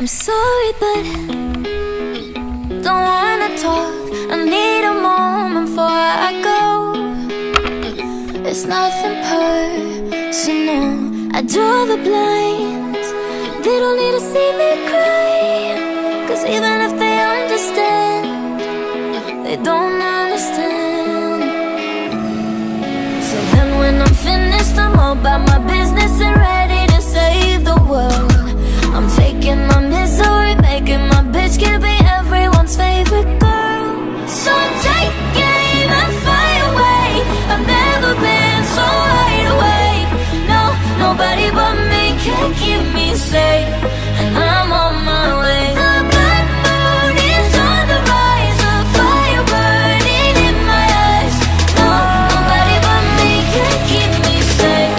I'm sorry, but don't wanna talk. I need a moment before I go. It's nothing personal. I draw the blinds. They don't need to see me cry, 'cause even if they understand, they don't understand. So then when I'm finished, I'm all about my business and ready to save the world. I'm taking my misery, making my bitch can be everyone's favorite girl. So take aim and fly away. I've never been so wide awake. No, nobody but me can keep me safe, and I'm on my way. The blood moon is on the rise, a fire burning in my eyes. No, nobody but me can keep me safe,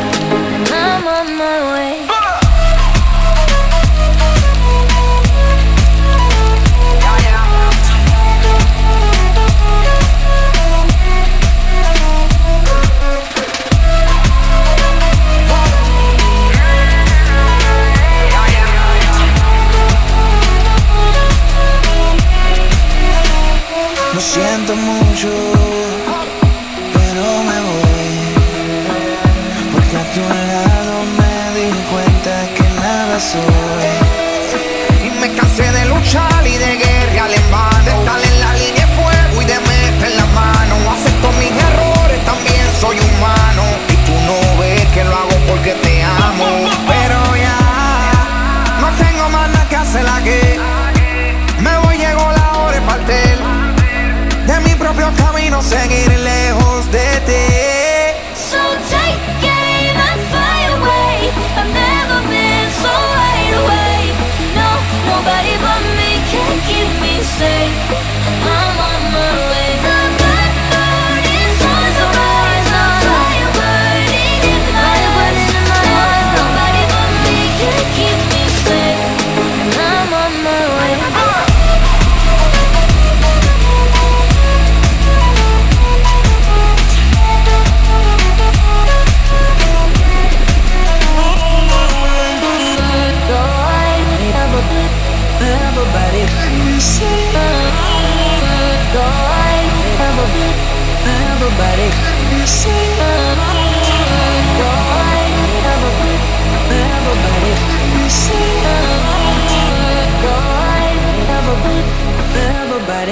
and I'm on my way. Lo siento mucho, pero me voy, porque a tu lado me di cuenta que nada soy. Y me cansé de luchar y de guerrear en vano, de estar en la línea de fuego y de meter la mano. Acepto mis errores, también soy humano, y tú no ves que lo hago porque te amo. Pero ya no tengo más nada que hacer aquí. Me voy, llegó la hora de partir de mi propio camino, seguir lejos de ti. So take aim and fly away. I've never been so wide awake. No, nobody but me can keep me safe, and I'm on my way. The blood moon is on the rise, a fire burning in my eyes. No, nobody but me can keep me safe, and I'm on my way.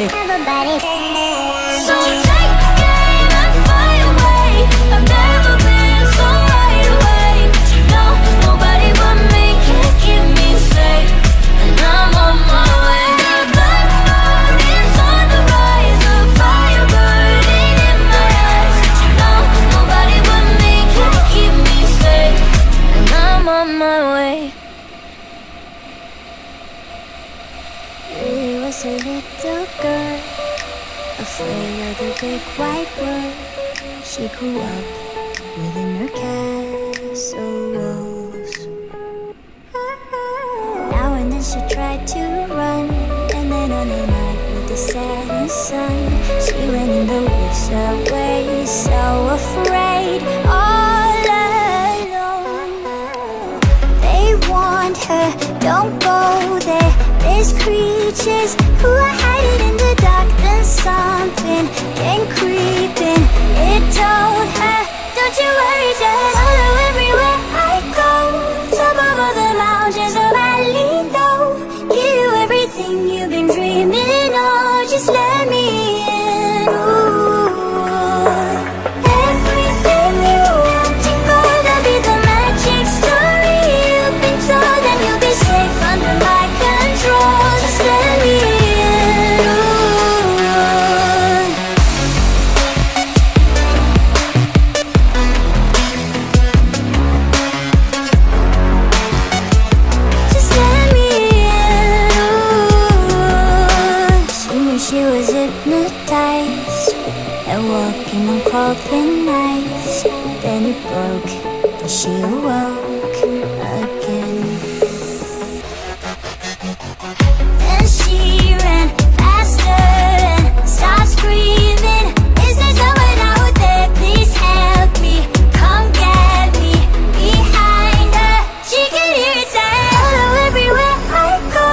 Everybody, So take aim and fly away. I've never been so wide awake. No, nobody but me can keep me safe, and I'm on my way. The blood moon is on the rise, a fire burning in my eyes. No, nobody but me can keep me safe, and I'm on my way. Lily was a little girl, afraid of the big white world. She grew up within her castle walls. Now and then she tried to run, and then on a night with the setting sun, she went in the woods away, so afraid, all alone. They warned her, don't go there. There's creatures who are hiding in the dark. Then something came creeping. It told her, don't you worry, just follow everywhere I go. Top of all the mountains of valley low. Give you everything you've been dreaming of. Just let me in. Ooh. Everything you want to go, that'll be the magic story you've been told, and you'll be safe under my control. Just let me in. Just let me in. She knew she was hypnotized and walking on cold nights. Then it broke, and she awoke again. Then she ran faster and started screaming, is there someone out there? Please help me, come get me. Behind her, she could hear it say, follow everywhere I go.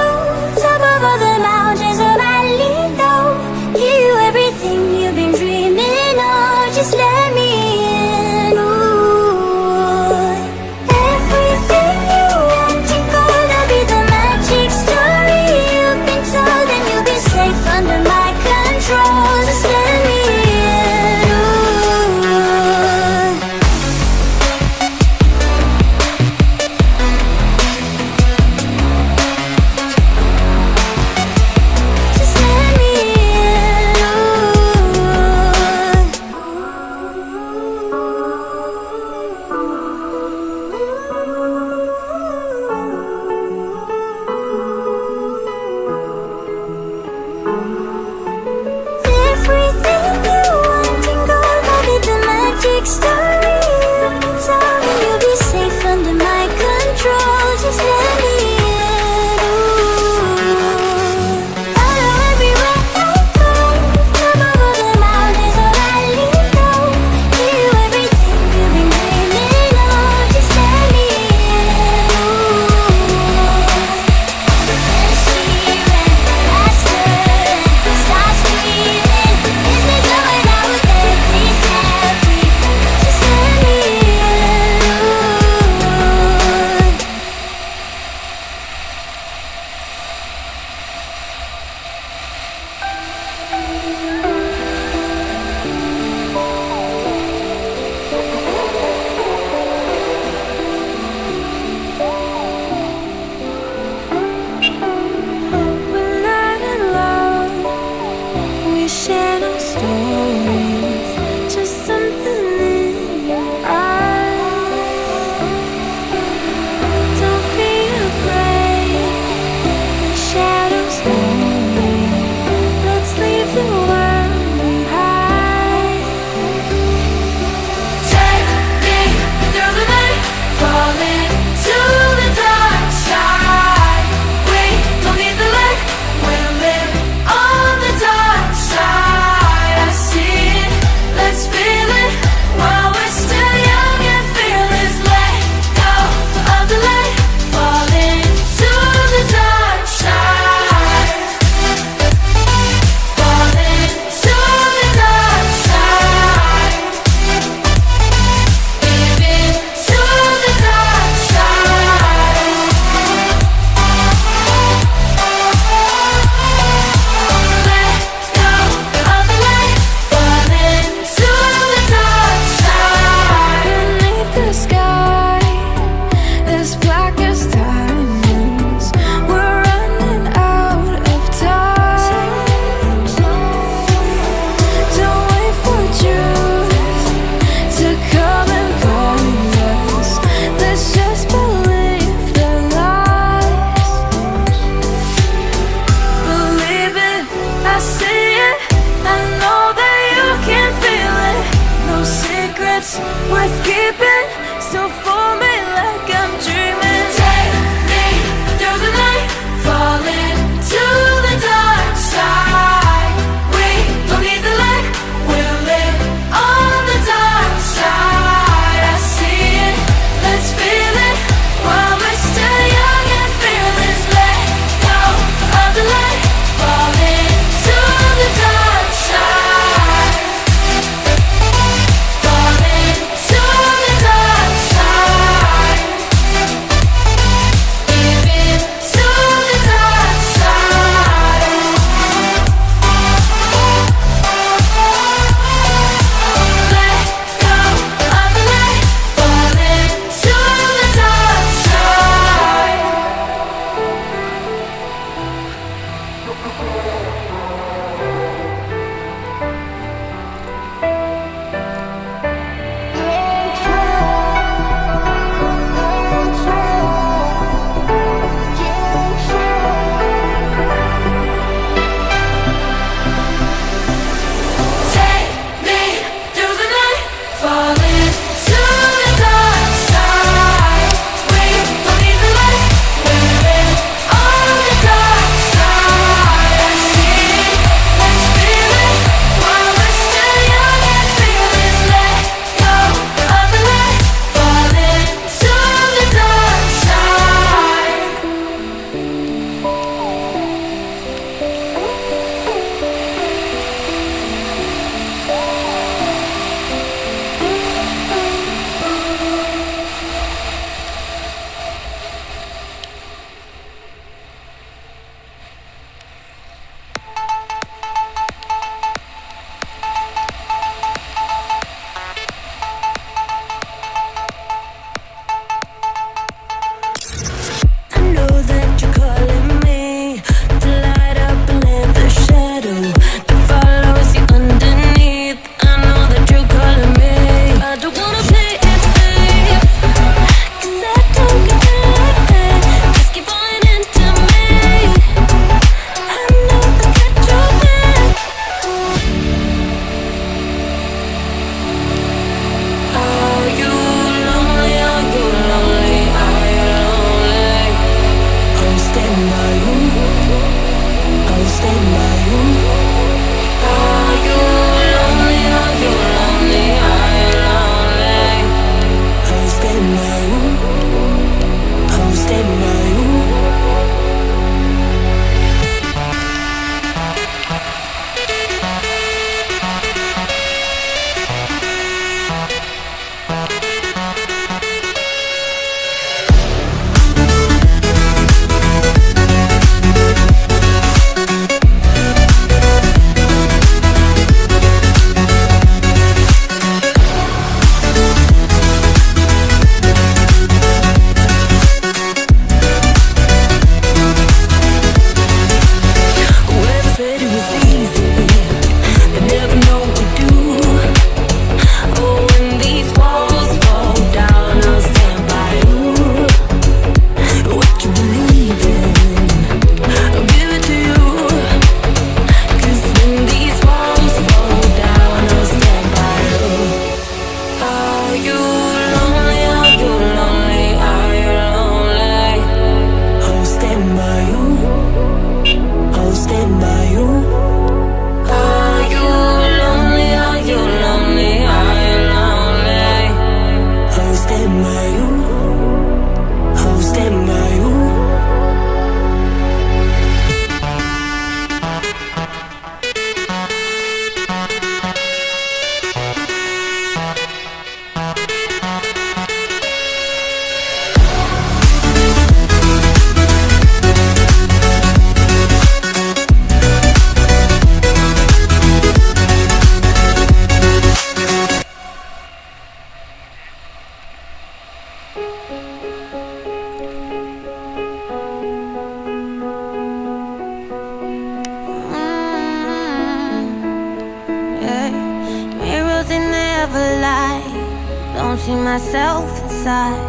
see myself inside.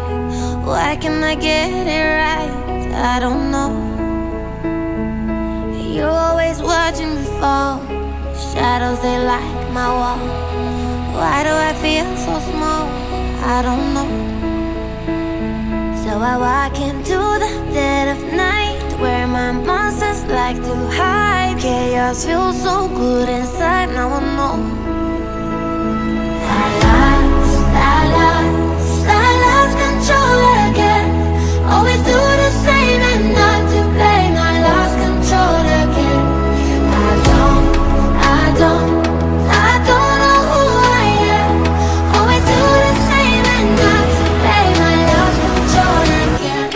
Why can't I get it right? I don't know. You're always watching me fall. Shadows, they like my wall. Why do I feel so small? I don't know. So I walk into the dead of night, where my monsters like to hide. Chaos feels so good inside, now I know. I lost control again. Always do the same and not to blame. I lost control again. I don't know who I am. Always do the same and not to blame. I lost control again.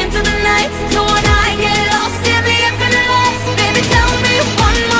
Into the night, no one I get lost in the infinite lights. Baby, tell me one more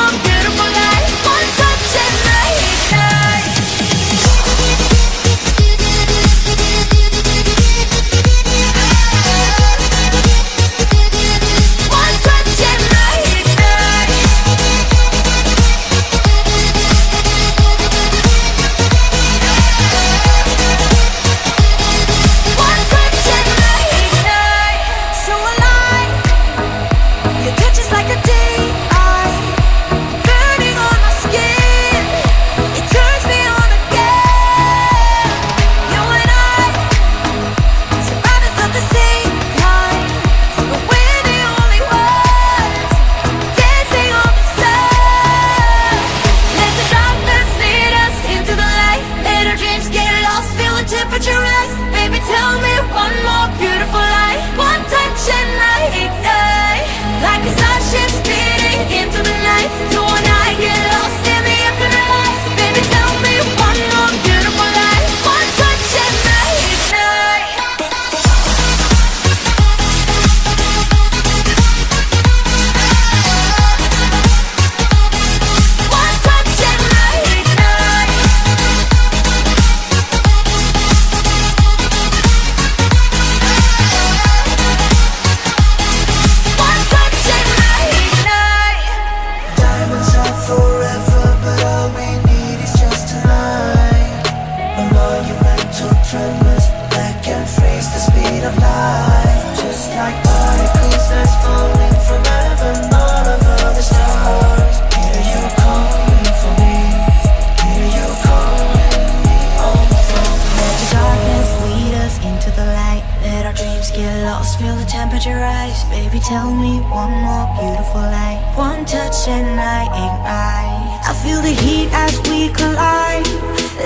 One touch and I ignite. I feel the heat as we collide,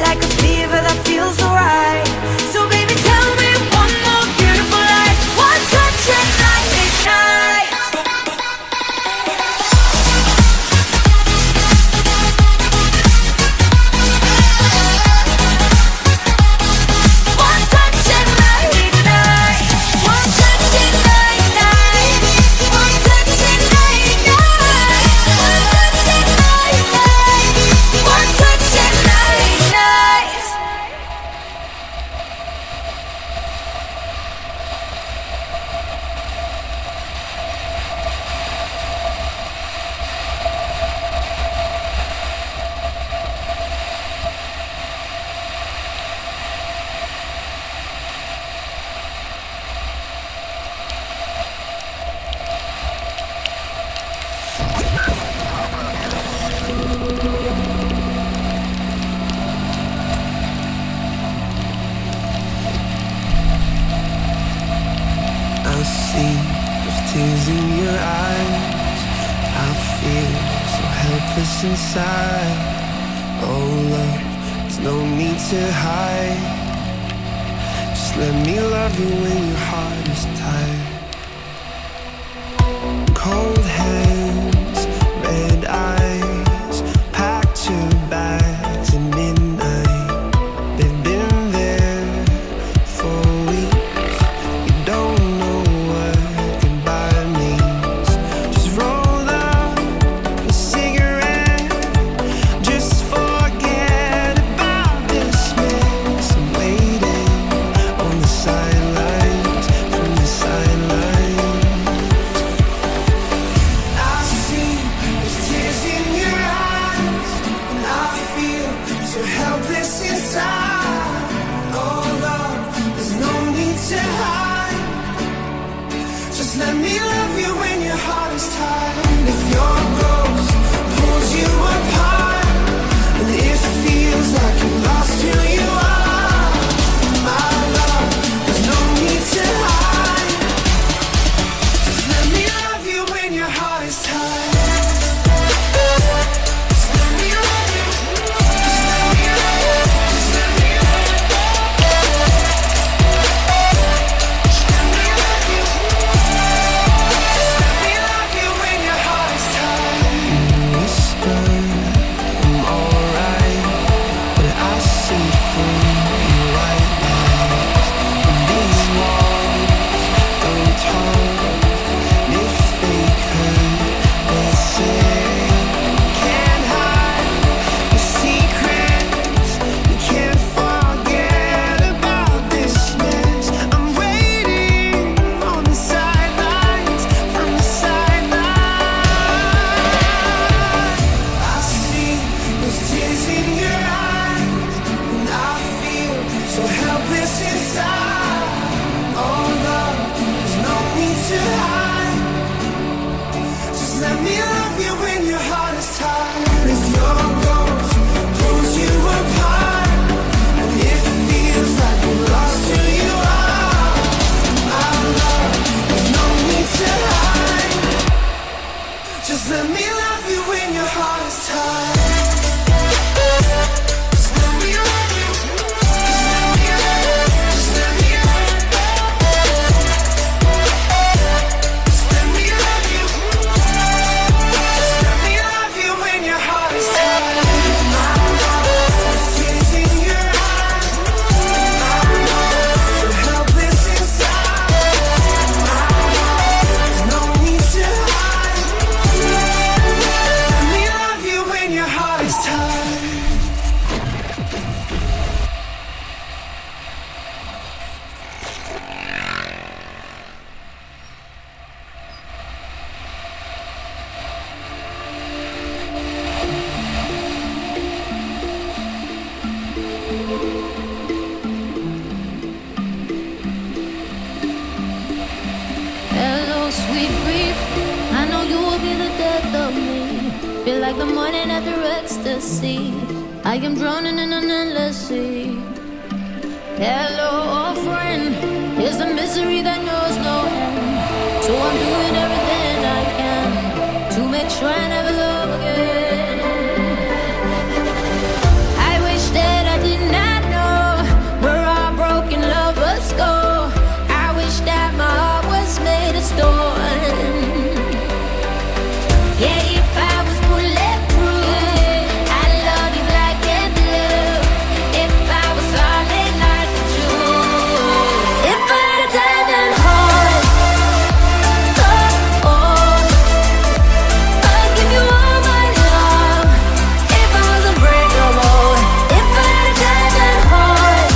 like a fever that feels alright. So baby, tell me one more beautiful lie. One touch and I ignite. One touch and I ignite. One touch and I ignite. One touch and I ignite. One touch and I ignite. One touch and I ignite. I see those tears in your eyes. I feel so helpless inside. Oh love, there's no need to hide. Just let me love you when your heart is tired. Cold hands, red eyes, packed your bags at midnight. They've been there for weeks. You don't know what goodbye means. Just roll up a cigarette. Just forget about this mess. I'm waiting on the sidelines, from the sidelines. I see those tears in your eyes, and I feel so helpless inside. Oh love, there's no need to hide. Just let me love you when your heart is tired. If your ghost pulls you apart, and it feels like you lost who you are, my love, there's no need to hide. Just let me love you when your heart is tired. Just let me love you. Just let me love you. Just let me love you. Just let me love you. Just let me love you when your heart is tired. You whisper, I'm alright, but I see through your white lies. These walls don't talk. If they could, they'd say, can't hide the secrets. We can't forget about this mess. I'm waiting on the sidelines, from the sidelines. I see those tears in your eyes, and I feel so helpless inside. Oh love, there's no need to hide. Just let me love you when your heart is tired. If your ghost pulls you apart, and it feels like you lost who you are, my love, there's no need to hide. Just let me love you when your heart is tired. Just let me love you. Just let me love you. Just let me love you. Just let me love you. Just let me love you when your heart is tired. My love, those tears in your eyes. My love, so helpless inside. My love, there's no need to hide. Let me love you when your heart is tired. Hello, sweet grief. I know you will be the death of me. Feel like the morning after ecstasy. I am drowning in an endless sea. Hello, old friend. Here's the misery that knows no end. So I'm doing everything I can to make sure I never love again. I wish that I did not know where our broken lovers go. I wish that my heart was made of stone. Yeah, if I was bulletproof, I'd love you black and blue. If I was solid like a Jew, if I had a diamond heart, oh, oh, I'd give you all my love. If I was unbreakable, if I had a diamond heart,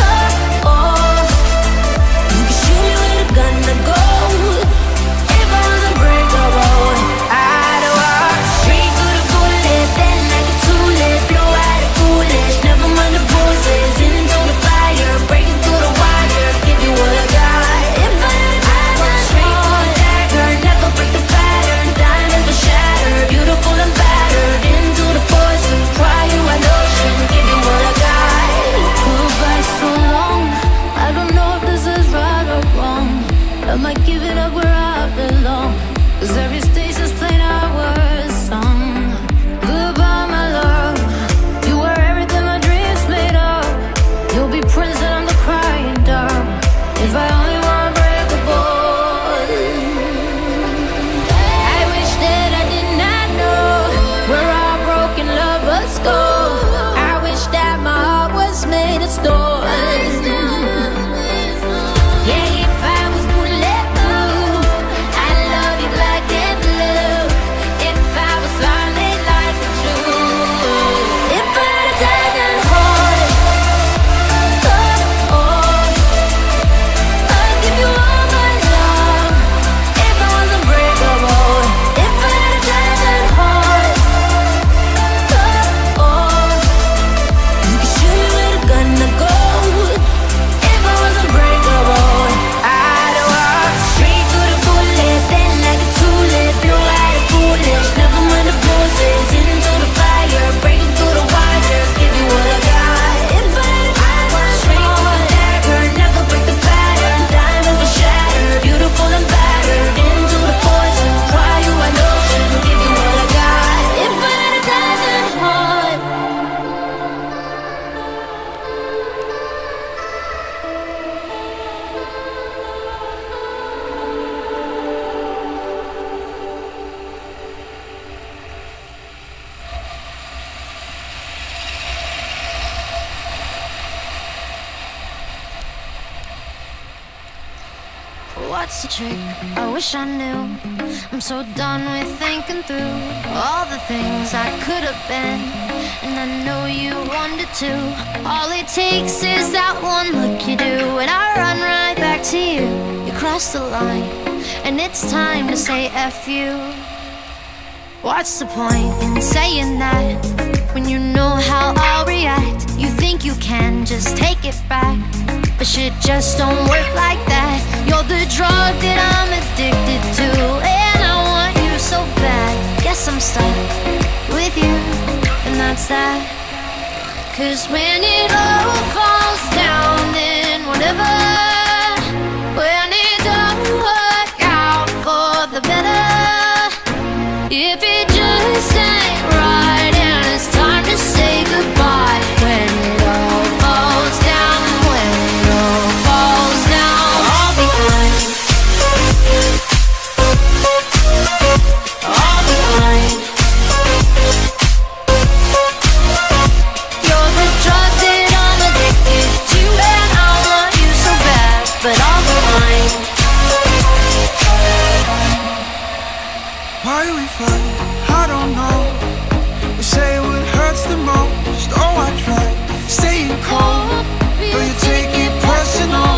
oh, oh, you could shoot me with a gun to go. If I was unbreakable, I'd walk straight through the bullet, then like a tulip, blow out the foolish, never mind the bruises, into the fire, breaking through the wires, give you what I got. If I had a diamond straight through the dagger, never break the pattern, diamonds will shatter, beautiful and battered, into the poison, cry you an ocean, give you what I got. Goodbye so long, I don't know if this is right or wrong. Am I giving up where I belong? 'Cause every station's playing our song. Goodbye, my love. You were everything my dreams made of. You'll be Prince and I'm the crying dove. If I only were unbreakable. I wish that I did not know where our broken lovers go. I wish that my heart was made of stone. Yeah, if I was bulletproof, I'd love you black and blue. If I was solid like a Jew, if I had a diamond heart, oh, oh, I'd give you all my love. If I was unbreakable, if I had a diamond heart, oh, oh, you could shoot me with a gun to go. If I was unbreakable, I'd walk straight through the bullet, then like a tulip, blow out the foolish, never mind the bruises, into the fire, breaking through the wires, give you what I got. If I had a diamond straight through the dagger, never break the pattern, diamonds will shatter, beautiful and battered, into the poison, cry you an ocean, give you what I got. If I had a diamond heart. What's the trick? I wish I knew. I'm so done with thinking through all the things I could have been, and I know you wanted to. All it takes is that one look you do, and I run right back to you. You cross the line, and it's time to say F you. What's the point in saying that when you know how I'll react? You think you can just take it back, but shit just don't work like that. You're the drug that I'm addicted to, and I want you so bad. Guess I'm stuck with you, and that's that. 'Cause when it all falls down, then whatever. When it don't work out for the better, if it just ain't right and it's time to say goodbye. When it all falls down, when it all falls down, I'll be fine. I'll be fine. You're the drug that I'm addicted to, and I want you so bad, but I'll be fine. Why we fight? I don't know. We say what hurts the most. Oh, I try staying cold, but you take it personal.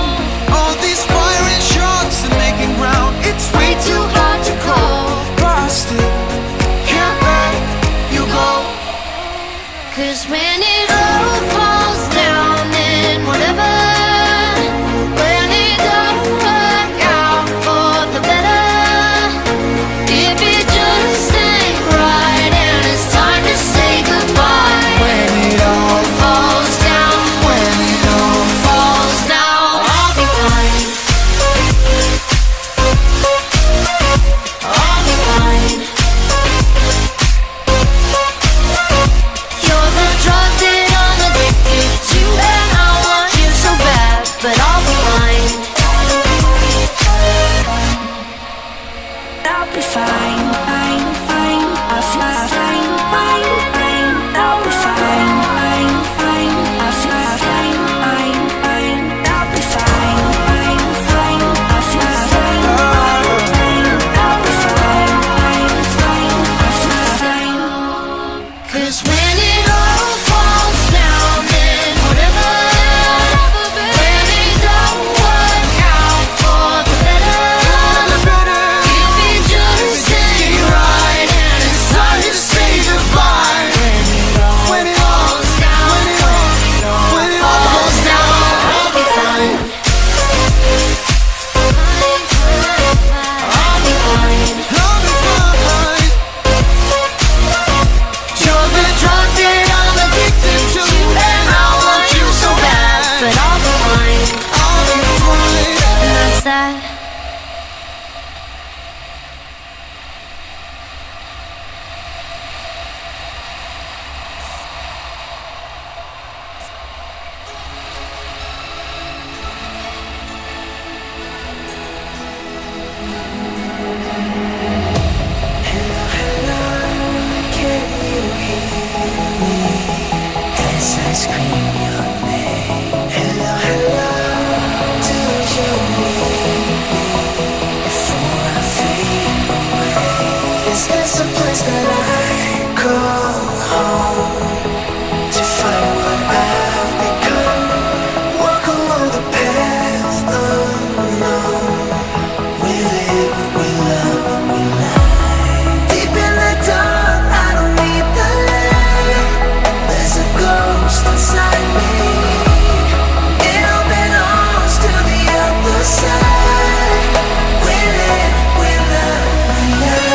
All these firing shots and making ground, it's way too hard to call. But I still can't let you go. 'Cause when it all falls down, then whatever. When it don't work out for the better, if it just ain't right and it's time to say goodbye. When it all falls down, when it all falls down, I'll be fine. Is this a place that I call home to find what I've become? Walk along the path unknown. We live, we love, we lie. Deep in the dark, I don't need the light. There's a ghost inside me. It all belongs to the other side. We live, we love, we lie.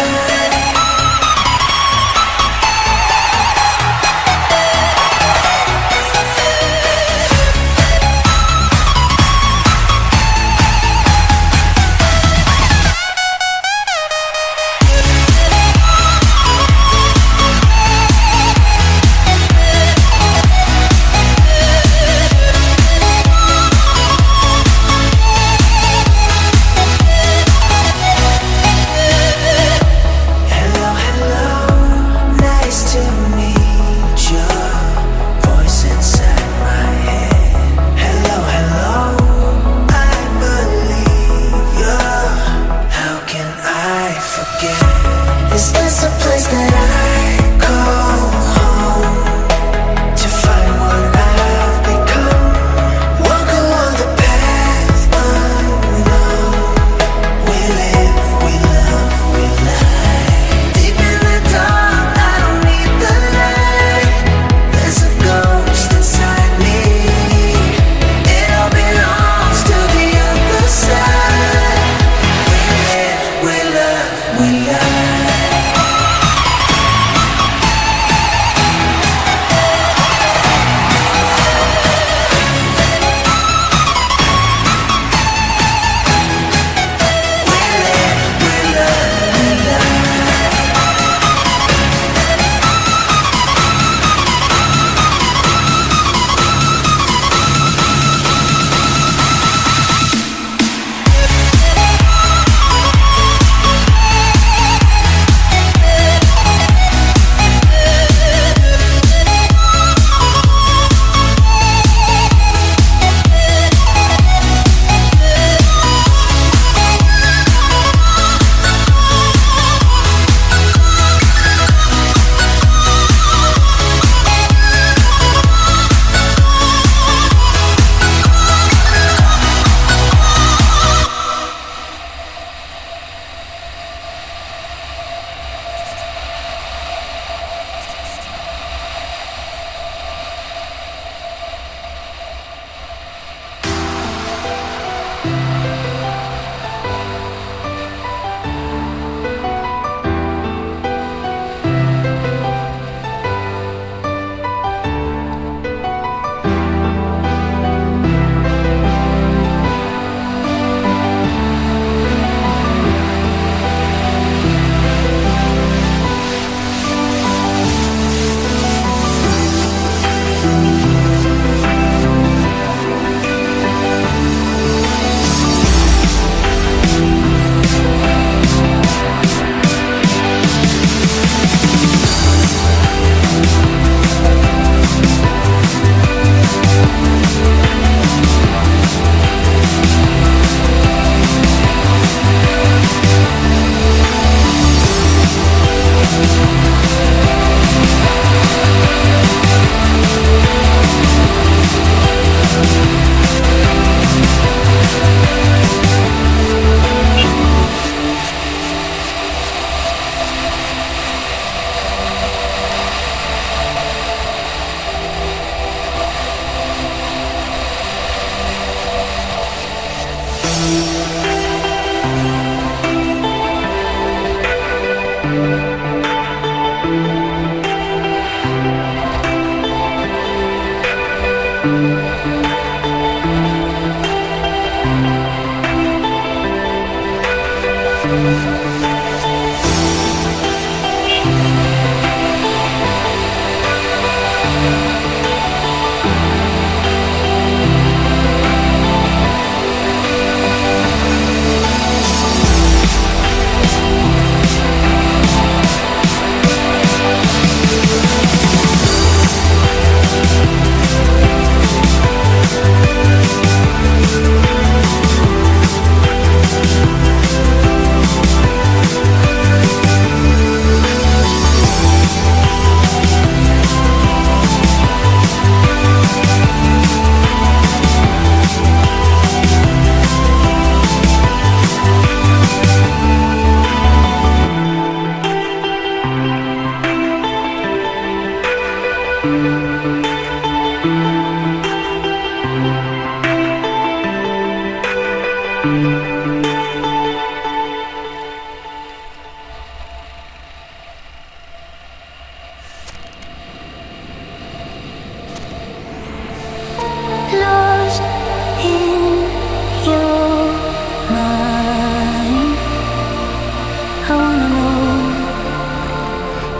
Hello, hello, nice to meet your voice inside my head. Hello, hello, I believe you. How can I forget? Is this a place that I call home to find what I've become? Walk along the path unknown. We live, we love, we lie. Deep in the dark, I don't need the light. There's a ghost inside me. It all belongs to the other side. We live, we love, we lie.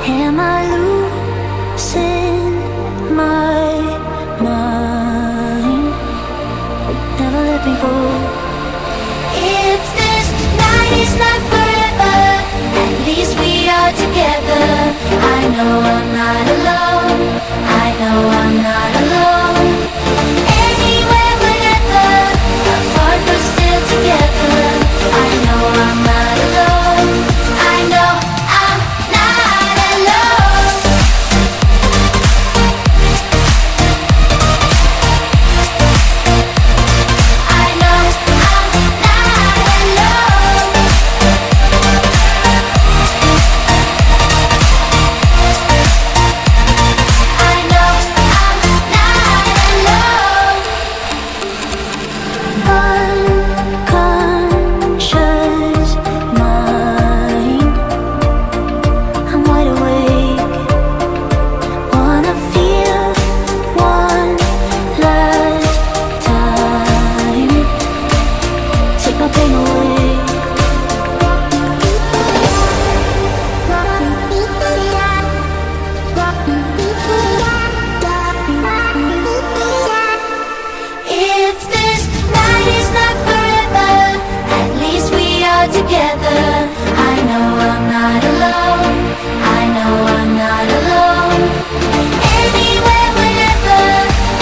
Am I losing my mind? Never let me go. If this night is not forever, at least we are together. I know I'm not alone. I know I'm not alone. Anywhere, whenever, apart but still together. I know I'm not alone. I know I'm not alone. I know I'm not alone. I know I'm not alone. Unconscious mind, I'm wide awake. Wanna feel one last time. Take my pain away. If this night is not forever, at least we are together. I know I'm not alone. I know I'm not alone. Anywhere, whenever,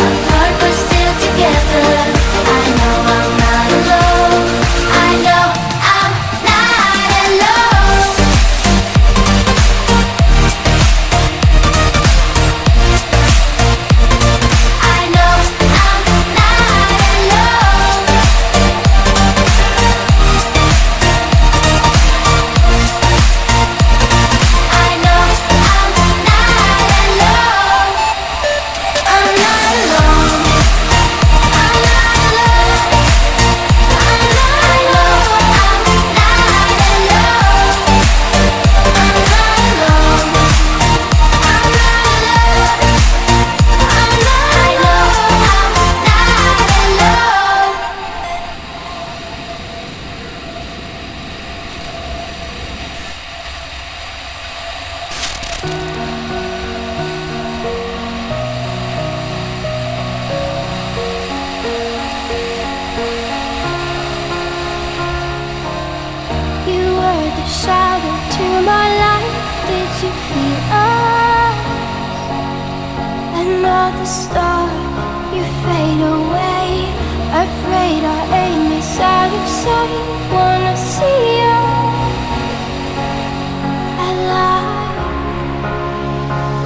apart but still together. I know I'm not alone. I know I'm not alone. I know I'm not alone. I know I'm not alone. I'm not alone. I'm not alone. I know I'm not alone. I'm not alone. I'm not alone. I know I'm not alone. You were the shadow to my light. Did you feel us? Another star, you fade away. Afraid our aim is out of sight. Wanna see you alive.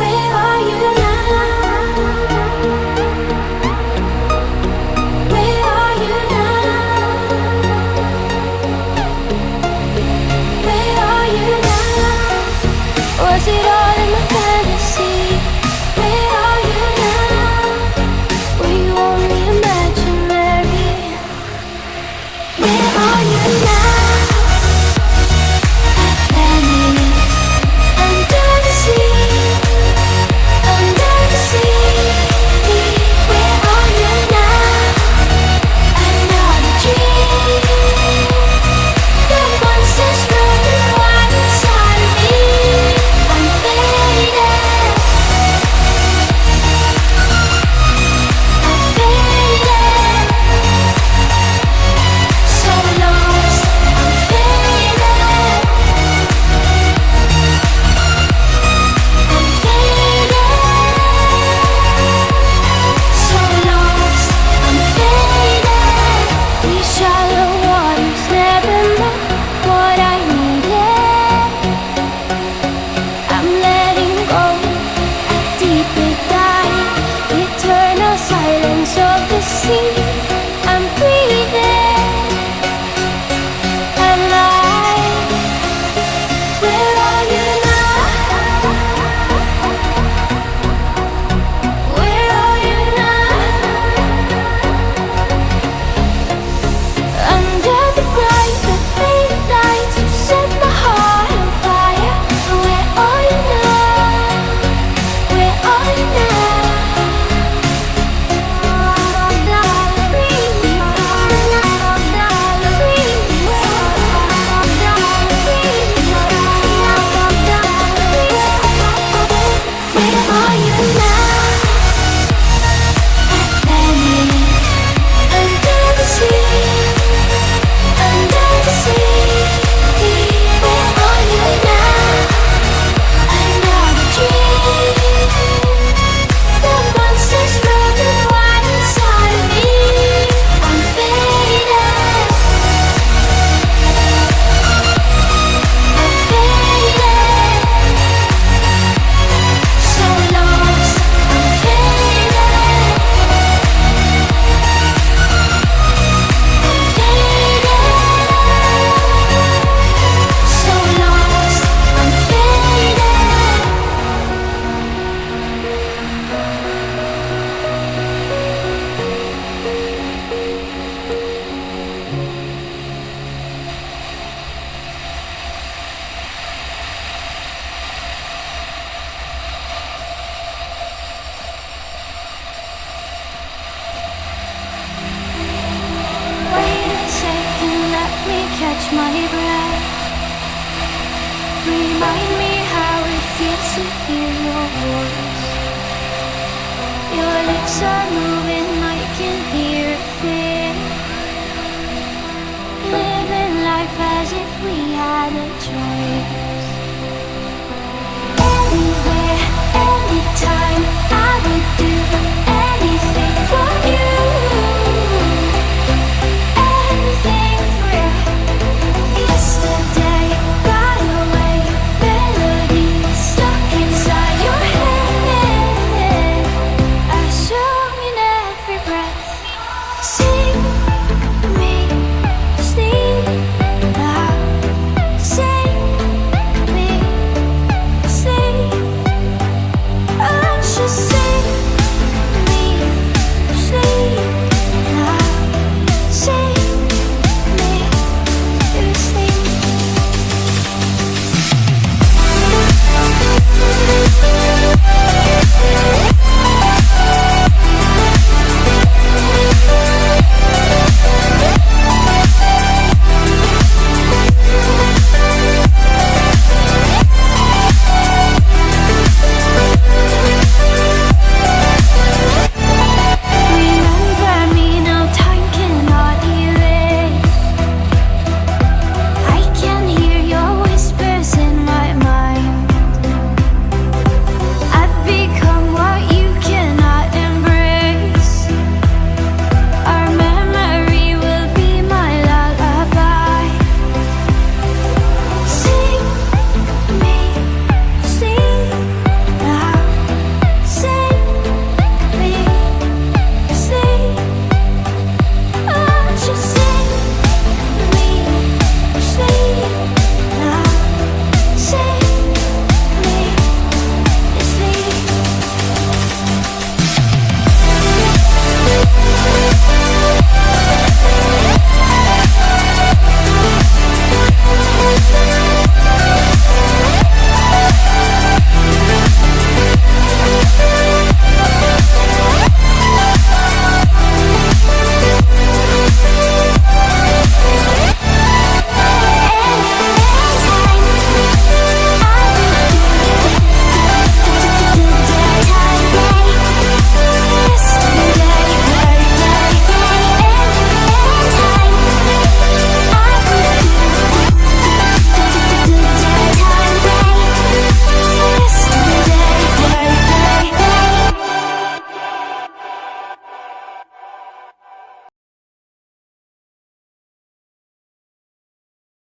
Where are you now? Where are you now? Where are you now? Was it all in my fantasy? Where are you now? Remind me how it feels to hear your voice. Your lips are moving, I can hear it. Living life as if we had a choice.